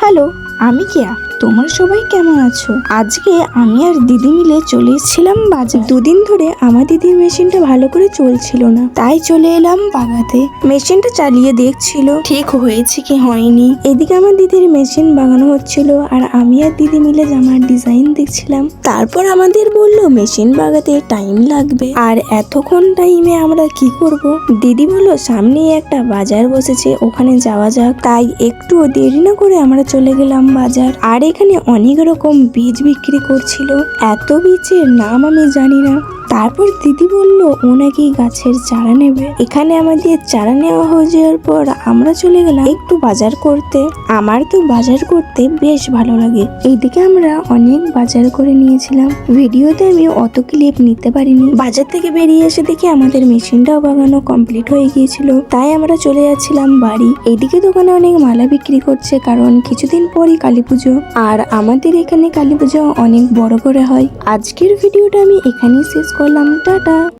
Hello, আমি কেয়া। তোমরা সবাই কেমন আছো? আজকে আমি আর দিদি মিলে চলে এসেছিলাম বাজার। দুদিন ধরে আমার দিদির মেশিনটা ভালো করে চলছিল না, তাই চলে এলাম বাগাতে। মেশিনটা চালিয়ে দেখছিল ঠিক হয়েছে কি হয়নি। এদিকে আমার দিদির মেশিন বাগানো হচ্ছিল আর আমি আর দিদি মিলে জামার ডিজাইন দেখছিলাম। তারপর আমাদের বললো মেশিন বাগাতে টাইম লাগবে, আর এতক্ষণ টাইমে আমরা কি করব। দিদি বললো সামনেই একটা বাজার বসেছে, ওখানে যাওয়া যাক। তাই একটু দেরি না করে আমরা চলে গেলাম বাজার। আর এখানে অনেক রকম বীজ বিক্রি করছিল, এত বীজের নাম আমি জানি না। তারপর দিদি বলল ও নাকি গাছের চারা নেবে। এখানে আমাদের চারা নেওয়া হয়ে যাওয়ার পর আমরা চলে গেলাম একটু বাজার করতে। আমার তো বাজার করতে বেশ ভালো লাগে। এইদিকে আমরা অনেক বাজার করে নিয়েছিলাম, ভিডিওতে আমি অত ক্লিপ নিতে পারিনি। বাজার থেকে বেরিয়ে এসে দেখি আমাদের মেশিনটাও বাগানো কমপ্লিট হয়ে গিয়েছিল, তাই আমরা চলে যাচ্ছিলাম বাড়ি। এইদিকে দোকানে অনেক মালা বিক্রি করছে, কারণ কিছুদিন পরই কালী পুজো, আর আমাদের এখানে কালী পুজো অনেক বড় করে হয়। আজকের ভিডিওটা আমি এখানেই শেষ করলাম। টাটা।